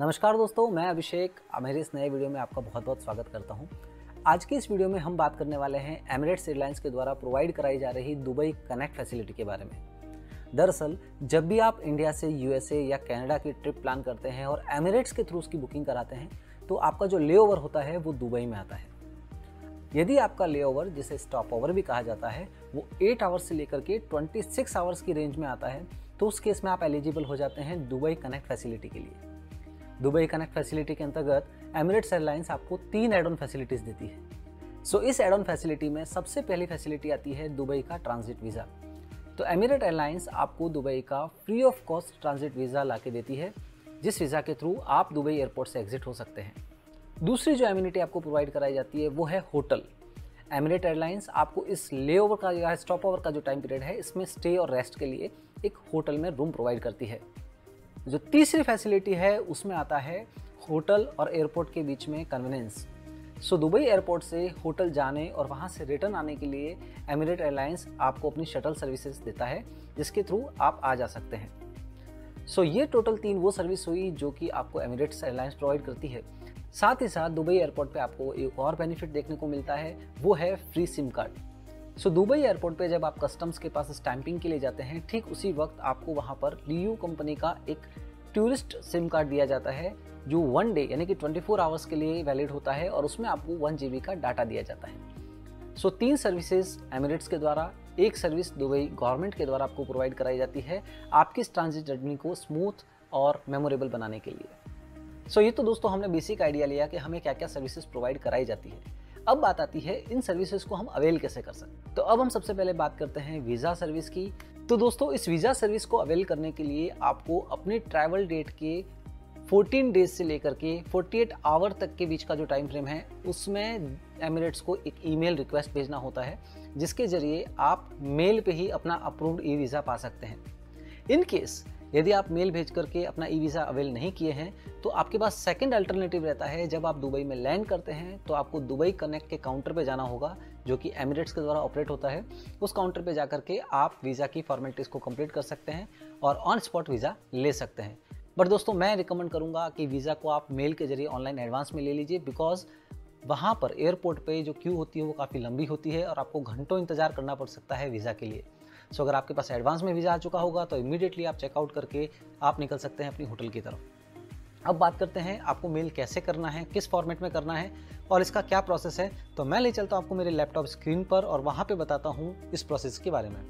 नमस्कार दोस्तों, मैं अभिषेक। मेरे इस नए वीडियो में आपका बहुत बहुत स्वागत करता हूं। आज की इस वीडियो में हम बात करने वाले हैं एमिरेट्स एयरलाइंस के द्वारा प्रोवाइड कराई जा रही दुबई कनेक्ट फैसिलिटी के बारे में। दरअसल जब भी आप इंडिया से यूएसए या कनाडा की ट्रिप प्लान करते हैं और एमिरेट्स के थ्रू उसकी बुकिंग कराते हैं तो आपका जो लेओवर होता है वो दुबई में आता है। यदि आपका लेओवर, जिसे स्टॉप ओवर भी कहा जाता है, वो 8 आवर्स से लेकर के 26 आवर्स की रेंज में आता है तो उस केस में आप एलिजिबल हो जाते हैं दुबई कनेक्ट फैसिलिटी के लिए। दुबई कनेक्ट फैसिलिटी के अंतर्गत एमिरेट्स एयरलाइंस आपको 3 एड ऑन फैसिलिटीज देती है। इस एड ऑन फैसिलिटी में सबसे पहली फैसिलिटी आती है दुबई का ट्रांजिट वीज़ा। तो एमिरेट एयरलाइंस आपको दुबई का free of cost transit visa ला के देती है, जिस वीज़ा के थ्रू आप दुबई एयरपोर्ट से एग्जिट हो सकते हैं। दूसरी जो एमिनिटी आपको प्रोवाइड कराई जाती है वो है होटल। एमिरेट एयरलाइंस आपको इस लेओवर का या स्टॉप ओवर का जो टाइम पीरियड है, इसमें स्टे और रेस्ट के लिए एक होटल में रूम प्रोवाइड करती है। जो तीसरी फैसिलिटी है उसमें आता है होटल और एयरपोर्ट के बीच में कन्वीनियंस। दुबई एयरपोर्ट से होटल जाने और वहां से रिटर्न आने के लिए एमिरेट एयरलाइंस आपको अपनी शटल सर्विसेज देता है, जिसके थ्रू आप आ जा सकते हैं। ये टोटल 3 वो सर्विस हुई जो कि आपको एमिरेट्स एयरलाइंस प्रोवाइड करती है। साथ ही साथ दुबई एयरपोर्ट पे आपको एक और बेनिफिट देखने को मिलता है, वो है free SIM card. Dubai airport पे जब आप कस्टम्स के पास स्टैंपिंग के लिए जाते हैं, ठीक उसी वक्त आपको वहाँ पर लीयू कंपनी का एक टूरिस्ट सिम कार्ड दिया जाता है, जो 1 डे यानी कि 24 आवर्स के लिए वैलिड होता है और उसमें आपको 1 GB का डाटा दिया जाता है। 3 सर्विसेज एमिरेट्स के द्वारा, एक सर्विस दुबई गवर्नमेंट के द्वारा आपको प्रोवाइड कराई जाती है आपकी इस ट्रांजिट जर्नी को स्मूथ और मेमोरेबल बनाने के लिए। ये तो दोस्तों हमने बेसिक आइडिया लिया कि हमें क्या क्या सर्विसेज प्रोवाइड कराई जाती है। अब बात आती है इन सर्विसेज को हम अवेल कैसे कर सकते हैं। तो अब हम सबसे पहले बात करते हैं वीज़ा सर्विस की। तो दोस्तों इस वीज़ा सर्विस को अवेल करने के लिए आपको अपने ट्रैवल डेट के 14 डेज से लेकर के 48 आवर तक के बीच का जो टाइम फ्रेम है, उसमें एमिरेट्स को एक ईमेल रिक्वेस्ट भेजना होता है, जिसके जरिए आप मेल पे ही अपना अप्रूव्ड ई वीज़ा पा सकते हैं। इन केस यदि आप मेल भेज करके अपना ई वीज़ा अवेल नहीं किए हैं तो आपके पास सेकंड अल्टरनेटिव रहता है। जब आप दुबई में लैंड करते हैं तो आपको दुबई कनेक्ट के काउंटर पे जाना होगा, जो कि एमिरेट्स के द्वारा ऑपरेट होता है। उस काउंटर पे जाकर के आप वीज़ा की फॉर्मेलिटीज़ को कंप्लीट कर सकते हैं और ऑन स्पॉट वीज़ा ले सकते हैं। बट दोस्तों मैं रिकमेंड करूँगा कि वीज़ा को आप मेल के जरिए ऑनलाइन एडवांस में ले लीजिए, बिकॉज वहाँ पर एयरपोर्ट पर जो क्यू होती है वो काफ़ी लंबी होती है और आपको घंटों इंतजार करना पड़ सकता है वीज़ा के लिए। अगर आपके पास एडवांस में वीज़ा आ चुका होगा तो इमीडिएटली आप चेकआउट करके आप निकल सकते हैं अपनी होटल की तरफ। अब बात करते हैं आपको मेल कैसे करना है, किस फॉर्मेट में करना है और इसका क्या प्रोसेस है। तो मैं ले चलता हूँ आपको मेरे लैपटॉप स्क्रीन पर और वहाँ पे बताता हूँ इस प्रोसेस के बारे में।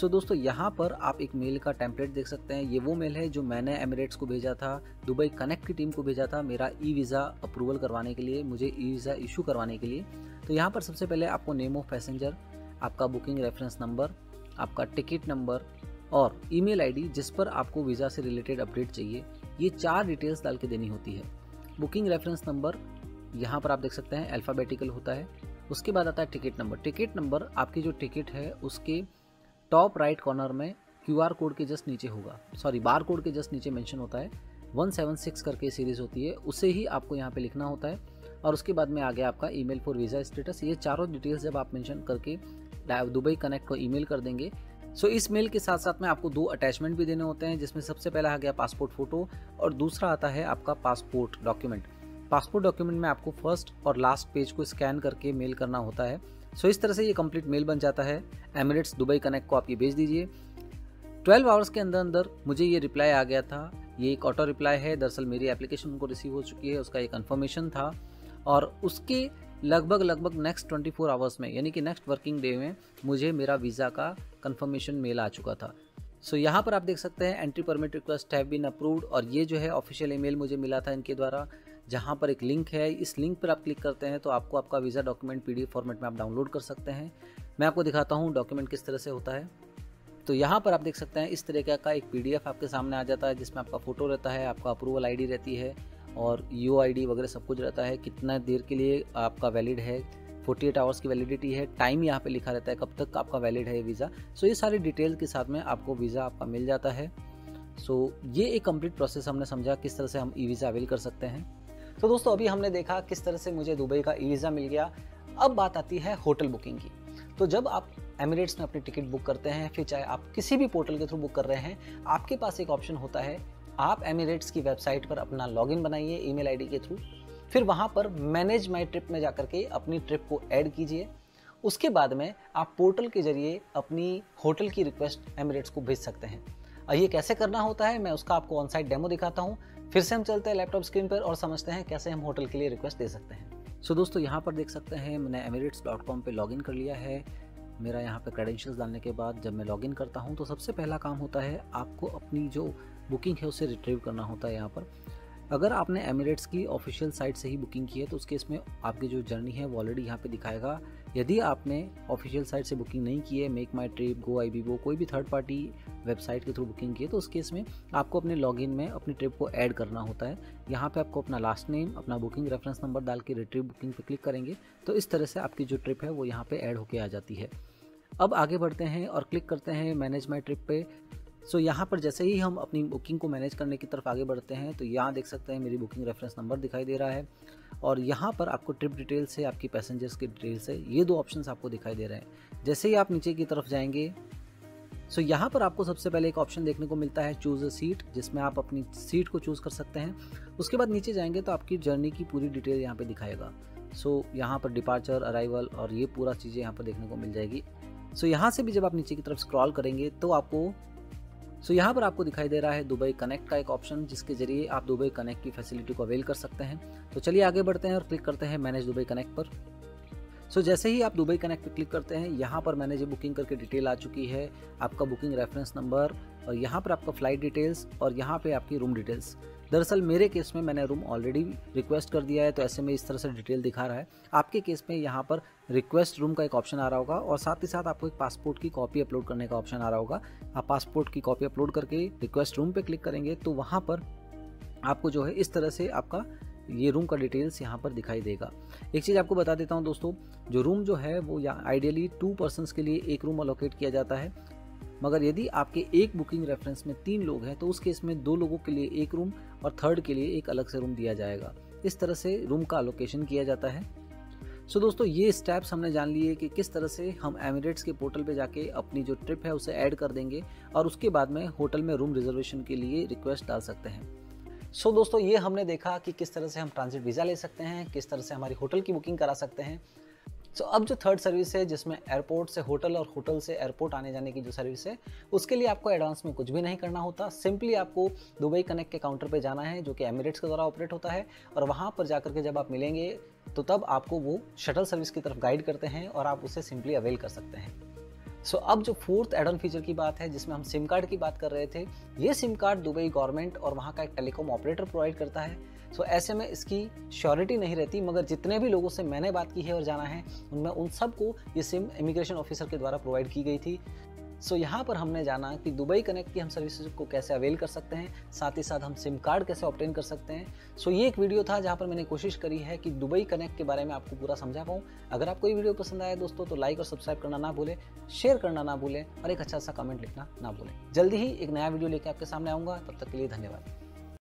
दोस्तों यहाँ पर आप एक मेल का टेम्पलेट देख सकते हैं। ये वो मेल है जो मैंने एमिरेट्स को भेजा था, दुबई कनेक्ट की टीम को भेजा था मेरा ई वीज़ा अप्रूवल करवाने के लिए, मुझे ई वीज़ा इशू करवाने के लिए। तो यहाँ पर सबसे पहले आपको नेम ऑफ पैसेंजर, आपका बुकिंग रेफरेंस नंबर, आपका टिकट नंबर और ईमेल आईडी जिस पर आपको वीज़ा से रिलेटेड अपडेट चाहिए, ये 4 डिटेल्स डाल के देनी होती है। बुकिंग रेफरेंस नंबर यहाँ पर आप देख सकते हैं अल्फ़ाबेटिकल होता है। उसके बाद आता है टिकट नंबर। टिकट नंबर आपकी जो टिकट है उसके टॉप राइट कॉर्नर में QR कोड के जस्ट नीचे होगा, बार कोड के जस्ट नीचे मेंशन होता है। 176 करके सीरीज़ होती है, उसे ही आपको यहाँ पे लिखना होता है। और उसके बाद में आ गया आपका ईमेल फॉर वीज़ा स्टेटस। ये चारों डिटेल्स जब आप मेंशन करके दुबई कनेक्ट को ईमेल कर देंगे, इस मेल के साथ साथ में आपको 2 अटैचमेंट भी देने होते हैं, जिसमें सबसे पहला आ गया पासपोर्ट फ़ोटो और दूसरा आता है आपका पासपोर्ट डॉक्यूमेंट। पासपोर्ट डॉक्यूमेंट में आपको फर्स्ट और लास्ट पेज को स्कैन करके मेल करना होता है। इस तरह से ये कंप्लीट मेल बन जाता है। एमिरेट्स दुबई कनेक्ट को आप ये भेज दीजिए। 12 आवर्स के अंदर अंदर मुझे ये रिप्लाई आ गया था। ये एक ऑटो रिप्लाई है, दरअसल मेरी एप्लीकेशन उनको रिसीव हो चुकी है, उसका एक कन्फर्मेशन था और उसके लगभग नेक्स्ट 24 आवर्स में यानी कि नेक्स्ट वर्किंग डे में मुझे मेरा वीज़ा का कंफर्मेशन मेल आ चुका था। यहाँ पर आप देख सकते हैं entry permit request have been approved और ये जो है ऑफिशियल ईमेल मुझे मिला था इनके द्वारा, जहाँ पर एक लिंक है। इस लिंक पर आप क्लिक करते हैं तो आपको आपका वीज़ा डॉक्यूमेंट PDF फॉर्मेट में आप डाउनलोड कर सकते हैं। मैं आपको दिखाता हूँ डॉक्यूमेंट किस तरह से होता है। तो यहाँ पर आप देख सकते हैं इस तरीके का एक PDF आपके सामने आ जाता है, जिसमें आपका फ़ोटो रहता है, आपका अप्रूवल ID रहती है और UID वगैरह सब कुछ रहता है, कितना देर के लिए आपका वैलिड है, 48 आवर्स की वैलिडिटी है, टाइम यहाँ पे लिखा रहता है कब तक आपका वैलिड है वीज़ा। ये सारी डिटेल के साथ में आपको वीज़ा आपका मिल जाता है। ये एक कंप्लीट प्रोसेस हमने समझा किस तरह से हम ई वीज़ा अवेल कर सकते हैं। तो दोस्तों अभी हमने देखा किस तरह से मुझे दुबई का ई वीज़ा मिल गया। अब बात आती है होटल बुकिंग की। तो जब आप एमिरेट्स में अपनी टिकट बुक करते हैं, फिर चाहे आप किसी भी पोर्टल के थ्रू बुक कर रहे हैं, आपके पास एक ऑप्शन होता है आप एमिरेट्स की वेबसाइट पर अपना लॉगिन बनाइए ईमेल आईडी के थ्रू। फिर वहाँ पर मैनेज माई ट्रिप में जाकर के अपनी ट्रिप को ऐड कीजिए। उसके बाद में आप पोर्टल के जरिए अपनी होटल की रिक्वेस्ट एमिरेट्स को भेज सकते हैं। और ये कैसे करना होता है मैं उसका आपको ऑन साइट डेमो दिखाता हूँ। फिर से हम चलते हैं लैपटॉप स्क्रीन पर और समझते हैं कैसे हम होटल के लिए रिक्वेस्ट दे सकते हैं। सो दोस्तों, यहाँ पर देख सकते हैं मैंने emirates.com पे लॉगिन कर लिया है। मेरा यहाँ पे क्रेडेंशियल्स डालने के बाद जब मैं लॉगिन करता हूँ तो सबसे पहला काम होता है आपको अपनी जो बुकिंग है उसे रिट्रीव करना होता है। यहाँ पर अगर आपने एमिरेट्स की ऑफिशियल साइट से ही बुकिंग की है तो उस केस में आपकी जो जर्नी है वो ऑलरेडी यहाँ पे दिखाएगा। यदि आपने ऑफिशियल साइट से बुकिंग नहीं की है, मेक माई ट्रिप, गो आईबीबो, कोई भी थर्ड पार्टी वेबसाइट के थ्रू बुकिंग की है, तो उस केस में आपको अपने लॉगिन में अपनी ट्रिप को ऐड करना होता है। यहाँ पे आपको अपना लास्ट नेम, अपना बुकिंग रेफरेंस नंबर डाल के रिट्रीव बुकिंग पे क्लिक करेंगे तो इस तरह से आपकी जो ट्रिप है वो यहाँ पे ऐड होके आ जाती है। अब आगे बढ़ते हैं और क्लिक करते हैं मैनेज माई ट्रिप पे। सो यहाँ पर जैसे ही हम अपनी बुकिंग को मैनेज करने की तरफ आगे बढ़ते हैं तो यहाँ देख सकते हैं मेरी बुकिंग रेफरेंस नंबर दिखाई दे रहा है और यहाँ पर आपको ट्रिप डिटेल से, आपकी पैसेंजर्स की डिटेल से ये दो ऑप्शंस आपको दिखाई दे रहे हैं। जैसे ही आप नीचे की तरफ जाएंगे सो यहाँ पर आपको सबसे पहले एक ऑप्शन देखने को मिलता है चूज़ अ सीट, जिसमें आप अपनी सीट को चूज़ कर सकते हैं। उसके बाद नीचे जाएंगे तो आपकी जर्नी की पूरी डिटेल यहाँ पे दिखाएगा। सो यहाँ पर डिपार्चर, अराइवल और ये पूरा चीज़ें यहाँ पर देखने को मिल जाएगी। सो यहाँ से भी जब आप नीचे की तरफ स्क्रॉल करेंगे तो यहाँ पर आपको दिखाई दे रहा है दुबई कनेक्ट का एक ऑप्शन, जिसके जरिए आप दुबई कनेक्ट की फैसिलिटी को अवेल कर सकते हैं। तो चलिए आगे बढ़ते हैं और क्लिक करते हैं मैनेज दुबई कनेक्ट पर। सो जैसे ही आप दुबई कनेक्ट पर क्लिक करते हैं यहाँ पर मैंने जो बुकिंग करके डिटेल आ चुकी है, आपका बुकिंग रेफरेंस नंबर और यहाँ पर आपका फ्लाइट डिटेल्स और यहाँ पे आपकी रूम डिटेल्स। दरअसल मेरे केस में मैंने रूम ऑलरेडी रिक्वेस्ट कर दिया है तो ऐसे में इस तरह से डिटेल दिखा रहा है। आपके केस में यहाँ पर रिक्वेस्ट रूम का एक ऑप्शन आ रहा होगा और साथ ही साथ आपको एक पासपोर्ट की कॉपी अपलोड करने का ऑप्शन आ रहा होगा। आप पासपोर्ट की कॉपी अपलोड करके रिक्वेस्ट रूम पे क्लिक करेंगे तो वहाँ पर आपको जो है इस तरह से आपका ये रूम का डिटेल्स यहाँ पर दिखाई देगा। एक चीज़ आपको बता देता हूँ दोस्तों, जो रूम जो है वो आइडियली 2 पर्सनस के लिए एक रूम अलोकेट किया जाता है, मगर यदि आपके एक बुकिंग रेफरेंस में 3 लोग हैं तो उस केस में 2 लोगों के लिए एक रूम और थर्ड के लिए एक अलग से रूम दिया जाएगा। इस तरह से रूम का अलोकेशन किया जाता है। सो दोस्तों, ये स्टेप्स हमने जान लिए कि किस तरह से हम एमिरेट्स के पोर्टल पे जाके अपनी जो ट्रिप है उसे ऐड कर देंगे और उसके बाद में होटल में रूम रिजर्वेशन के लिए रिक्वेस्ट डाल सकते हैं। सो दोस्तों, ये हमने देखा कि किस तरह से हम ट्रांजिट वीज़ा ले सकते हैं, किस तरह से हमारी होटल की बुकिंग करा सकते हैं। अब जो थर्ड सर्विस है जिसमें एयरपोर्ट से होटल और होटल से एयरपोर्ट आने जाने की जो सर्विस है, उसके लिए आपको एडवांस में कुछ भी नहीं करना होता। सिंपली आपको दुबई कनेक्ट के काउंटर पे जाना है जो कि एमिरेट्स के द्वारा ऑपरेट होता है और वहाँ पर जाकर के जब आप मिलेंगे तो तब आपको वो शटल सर्विस की तरफ गाइड करते हैं और आप उसे सिंपली अवेल कर सकते हैं। अब जो फोर्थ एड ऑन फीचर की बात है जिसमें हम सिम कार्ड की बात कर रहे थे, ये सिम कार्ड दुबई गवर्नमेंट और वहाँ का एक टेलीकॉम ऑपरेटर प्रोवाइड करता है। ऐसे में इसकी श्योरिटी नहीं रहती, मगर जितने भी लोगों से मैंने बात की है और जाना है उनमें उन सबको ये सिम इमिग्रेशन ऑफिसर के द्वारा प्रोवाइड की गई थी। यहाँ पर हमने जाना कि दुबई कनेक्ट की हम सर्विसेज को कैसे अवेल कर सकते हैं, साथ ही साथ हम सिम कार्ड कैसे ऑब्टेन कर सकते हैं। ये एक वीडियो था जहाँ पर मैंने कोशिश करी है कि दुबई कनेक्ट के बारे में आपको पूरा समझा पाऊँ। अगर आपको ये वीडियो पसंद आया दोस्तों तो लाइक और सब्सक्राइब करना ना भूलें, शेयर करना ना भूलें और एक अच्छा सा कमेंट लिखना ना भूलें। जल्दी ही एक नया वीडियो लेकर आपके सामने आऊँगा, तब तक के लिए धन्यवाद।